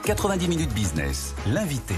90 minutes business, l'invité.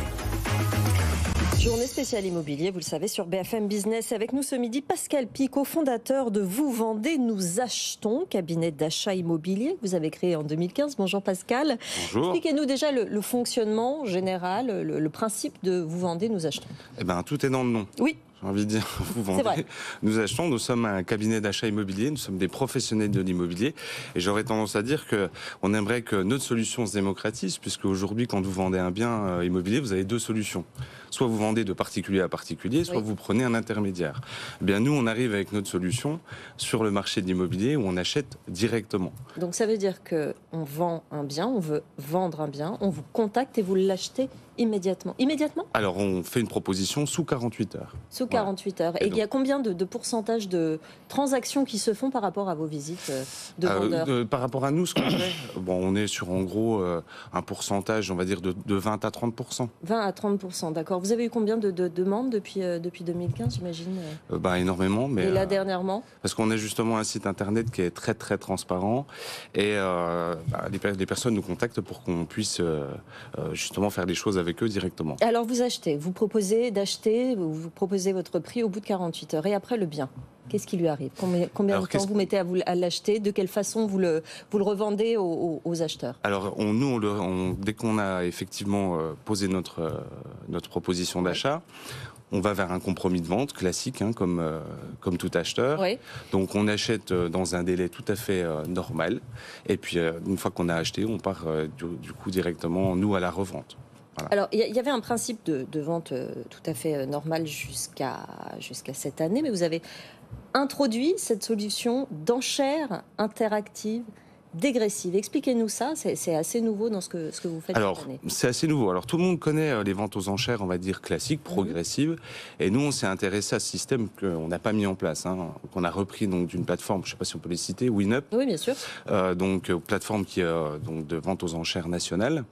Journée spéciale immobilier, vous le savez, sur BFM Business. Avec nous ce midi, Pascal Picot, fondateur de Vous Vendez, Nous Achetons, cabinet d'achat immobilier que vous avez créé en 2015. Bonjour Pascal. Bonjour. Expliquez-nous déjà le fonctionnement général, le principe de Vous Vendez, Nous Achetons. Eh ben, tout est dans le nom. Oui. J'ai envie de dire, vous vendez, nous achetons, nous sommes un cabinet d'achat immobilier, nous sommes des professionnels de l'immobilier et j'aurais tendance à dire qu'on aimerait que notre solution se démocratise puisque aujourd'hui quand vous vendez un bien immobilier, vous avez deux solutions. Soit vous vendez de particulier à particulier, soit vous prenez un intermédiaire. Eh bien nous, on arrive avec notre solution sur le marché de l'immobilier où on achète directement. Donc ça veut dire qu'on vend un bien, on veut vendre un bien, on vous contacte et vous l'achetez immédiatement. Immédiatement ? Alors on fait une proposition sous 48 heures. Sous 48 heures. Et il y a combien de pourcentage de transactions qui se font par rapport à vos visites de vendeurs Par rapport à nous, ce qu'on fait, on est sur en gros un pourcentage, on va dire, de 20 à 30%. 20 à 30%, d'accord. Vous avez eu combien de demandes depuis 2015, j'imagine Énormément. Mais, et là, dernièrement parce qu'on a justement un site internet qui est très très transparent et les personnes nous contactent pour qu'on puisse justement faire des choses avec eux directement. Alors vous achetez, vous proposez d'acheter, vous proposez votre prix au bout de 48 heures. Et après le bien, qu'est-ce qui lui arrive? Combien de temps vous mettez à l'acheter? De quelle façon vous le revendez aux acheteurs? Alors dès qu'on a effectivement posé notre proposition d'achat, on va vers un compromis de vente classique, comme tout acheteur. Oui. Donc on achète dans un délai tout à fait normal. Et puis une fois qu'on a acheté, on part du coup directement, nous, à la revente. Voilà. Alors, il y avait un principe de vente tout à fait normal jusqu'à cette année, mais vous avez introduit cette solution d'enchères interactives dégressive. Expliquez-nous ça, c'est assez nouveau dans ce que vous faites cette année. C'est assez nouveau. Alors tout le monde connaît les ventes aux enchères, on va dire classiques, progressives, et nous on s'est intéressé à ce système qu'on n'a pas mis en place, qu'on a repris donc d'une plateforme, je ne sais pas si on peut les citer, Winup. Oui, bien sûr. Donc plateforme qui est donc de vente aux enchères nationale.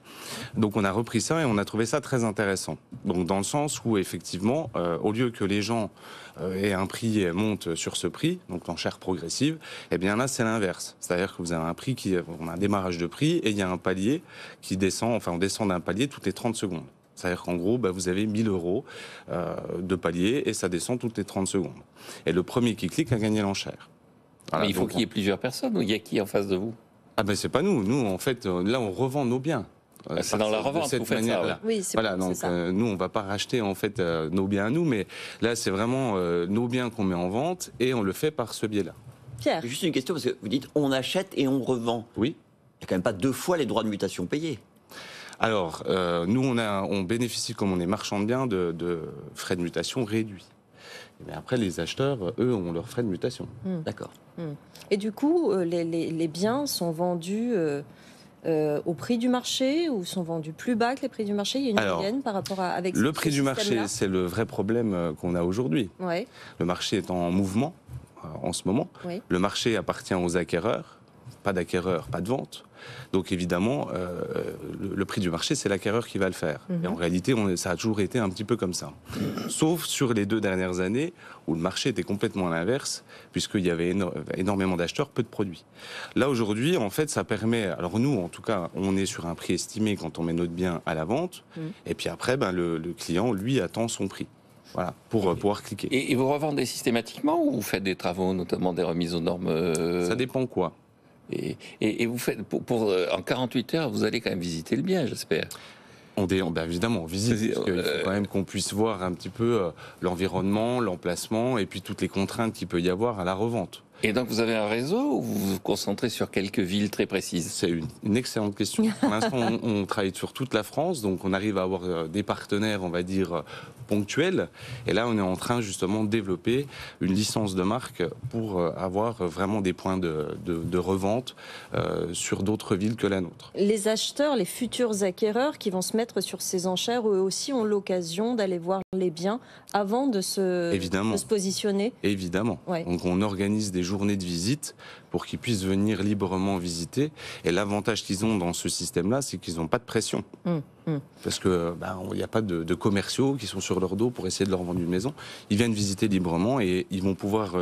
Donc on a repris ça et on a trouvé ça très intéressant. Donc dans le sens où effectivement, au lieu que les gens aient un prix et montent sur ce prix, donc l'enchère progressive, eh bien là c'est l'inverse. C'est-à-dire que vous avez un prix on a un démarrage de prix et il y a un palier qui descend, on descend d'un palier toutes les 30 secondes. C'est-à-dire qu'en gros, vous avez 1000 € de palier et ça descend toutes les 30 secondes. Et le premier qui clique a gagné l'enchère. Voilà, mais il faut qu'il y ait plusieurs personnes ou il y a qui en face de vous? C'est pas nous. Nous, en fait, là, on revend nos biens. C'est dans la revente que vous faites ça. Ouais. Oui, c'est voilà, donc ça. nous, on va pas racheter en fait nos biens à nous, mais là, c'est vraiment nos biens qu'on met en vente et on le fait par ce biais-là. Pierre. Juste une question, parce que vous dites on achète et on revend. Oui. Il n'y a quand même pas 2 fois les droits de mutation payés. Alors, nous, on bénéficie, comme on est marchand de biens, de frais de mutation réduits. Mais après, les acheteurs, eux, ont leurs frais de mutation. D'accord. Et du coup, les biens sont vendus au prix du marché ou sont vendus plus bas que les prix du marché? Il y a une moyenne par rapport avec le prix du marché, c'est le vrai problème qu'on a aujourd'hui. Ouais. Le marché est en mouvement en ce moment. Oui. Le marché appartient aux acquéreurs. Pas d'acquéreur, pas de vente. Donc évidemment, le prix du marché, c'est l'acquéreur qui va le faire. Et en réalité, ça a toujours été un petit peu comme ça. Sauf sur les 2 dernières années, où le marché était complètement à l'inverse, puisqu'il y avait énormément d'acheteurs, peu de produits. Là, aujourd'hui, en fait, ça permet... Alors nous, en tout cas, on est sur un prix estimé quand on met notre bien à la vente. Et puis après, le client, lui, attend son prix. Voilà, pour pouvoir cliquer. Et vous revendez systématiquement ou vous faites des travaux, notamment des remises aux normes Ça dépend quoi. Et vous faites, en 48 heures, vous allez quand même visiter le bien, j'espère. Évidemment, on visite, parce qu'il faut quand même qu'on puisse voir un petit peu l'environnement, l'emplacement et puis toutes les contraintes qu'il peut y avoir à la revente. Et donc vous avez un réseau ou vous vous concentrez sur quelques villes très précises? C'est une excellente question. Pour l'instant, on travaille sur toute la France, donc on arrive à avoir des partenaires, on va dire, ponctuels. Et là, on est en train justement de développer une licence de marque pour avoir vraiment des points de revente sur d'autres villes que la nôtre. Les acheteurs, les futurs acquéreurs qui vont se mettre sur ces enchères, eux aussi ont l'occasion d'aller voir les biens avant de se positionner? Évidemment. Ouais. Donc on organise des journées de visite pour qu'ils puissent venir librement visiter. Et l'avantage qu'ils ont dans ce système-là, c'est qu'ils n'ont pas de pression. Parce que il n'y a pas de commerciaux qui sont sur leur dos pour essayer de leur vendre une maison. Ils viennent visiter librement et ils vont pouvoir,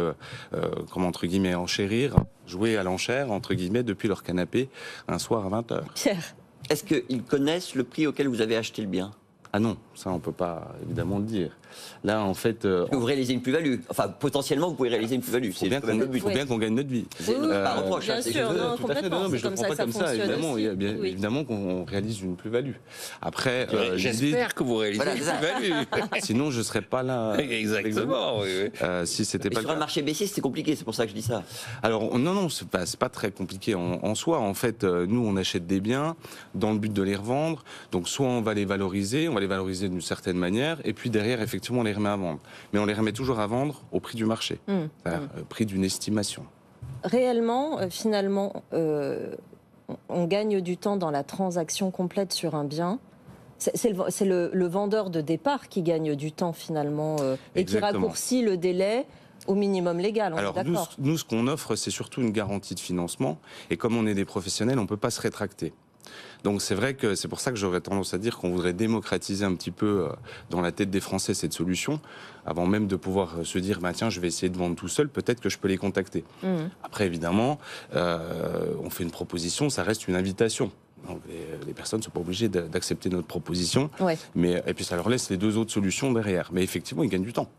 entre guillemets, enchérir, jouer à l'enchère, entre guillemets, depuis leur canapé un soir à 20h. Pierre. Est-ce qu'ils connaissent le prix auquel vous avez acheté le bien? Ah non, ça on peut pas évidemment le dire. Là en fait... Vous réalisez une plus-value. Enfin, potentiellement, vous pouvez réaliser une plus-value. Il faut bien qu'on gagne notre vie. Pas un reproche. Bien sûr, non, tout à fait, non, mais je ne le prends pas comme ça, évidemment. Aussi. Évidemment qu'on réalise une plus-value. Après, j'espère que vous réalisez une plus-value. Sinon, je ne serais pas là. Exactement, oui. Si c'était pas sur un marché baissier, c'est compliqué, c'est pour ça que je dis ça. Alors, non, c'est pas très compliqué en soi. En fait, nous, on achète des biens dans le but de les revendre. Donc, soit on va les valoriser d'une certaine manière, et puis derrière, effectivement, on les remet à vendre. Mais on les remet toujours à vendre au prix du marché, prix d'une estimation. Réellement, finalement, on gagne du temps dans la transaction complète sur un bien. C'est le vendeur de départ qui gagne du temps finalement et qui raccourcit le délai au minimum légal. Alors nous, ce qu'on offre, c'est surtout une garantie de financement. Et comme on est des professionnels, on ne peut pas se rétracter. Donc c'est vrai que c'est pour ça que j'aurais tendance à dire qu'on voudrait démocratiser un petit peu dans la tête des Français cette solution, avant même de pouvoir se dire bah, tiens, je vais essayer de vendre tout seul, peut-être que je peux les contacter. Après évidemment, on fait une proposition, ça reste une invitation. Donc, les personnes ne sont pas obligées d'accepter notre proposition, et puis ça leur laisse les deux autres solutions derrière. Mais effectivement, ils gagnent du temps.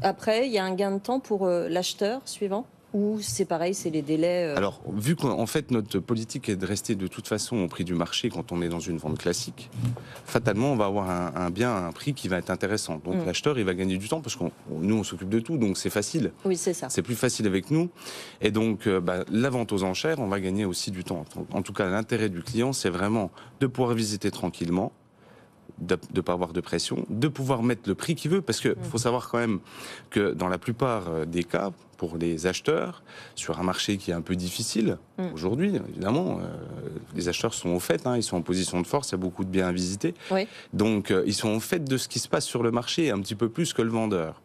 Après, il y a un gain de temps pour l'acheteur suivant ? Ou c'est pareil, c'est les délais Alors, vu qu'en fait, notre politique est de rester de toute façon au prix du marché quand on est dans une vente classique, fatalement, on va avoir un bien à un prix qui va être intéressant. Donc, l'acheteur, il va gagner du temps parce que nous, on s'occupe de tout, donc c'est facile. Oui, c'est ça. C'est plus facile avec nous. Et donc, la vente aux enchères, on va gagner aussi du temps. En tout cas, l'intérêt du client, c'est vraiment de pouvoir visiter tranquillement, de ne pas avoir de pression, de pouvoir mettre le prix qu'il veut, parce qu'il faut savoir quand même que dans la plupart des cas, pour les acheteurs, sur un marché qui est un peu difficile, aujourd'hui, évidemment, les acheteurs sont au fait, ils sont en position de force, il y a beaucoup de biens à visiter, donc ils sont au fait de ce qui se passe sur le marché, un petit peu plus que le vendeur.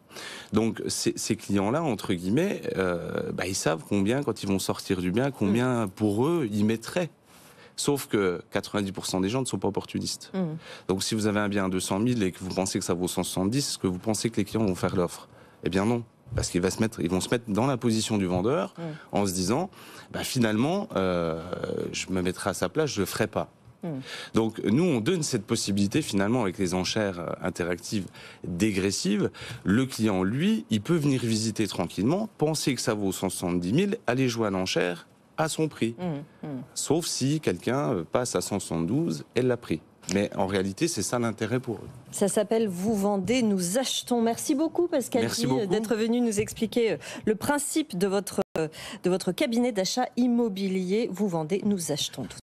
Donc ces clients-là, entre guillemets, ils savent combien, quand ils vont sortir du bien, combien pour eux, ils mettraient. Sauf que 90% des gens ne sont pas opportunistes. Donc si vous avez un bien à 200 000 et que vous pensez que ça vaut 170, est-ce que vous pensez que les clients vont faire l'offre? Eh bien non. Parce qu'ils vont se mettre dans la position du vendeur en se disant, finalement, je me mettrai à sa place, je ne le ferai pas. Donc nous, on donne cette possibilité finalement avec les enchères interactives dégressives. Le client, lui, il peut venir visiter tranquillement, penser que ça vaut 170 000, aller jouer à l'enchère à son prix. Sauf si quelqu'un passe à 172, elle l'a pris. Mais en réalité, c'est ça l'intérêt pour eux. Ça s'appelle Vous vendez, nous achetons. Merci beaucoup Pascal d'être venu nous expliquer le principe de votre cabinet d'achat immobilier. Vous vendez, nous achetons.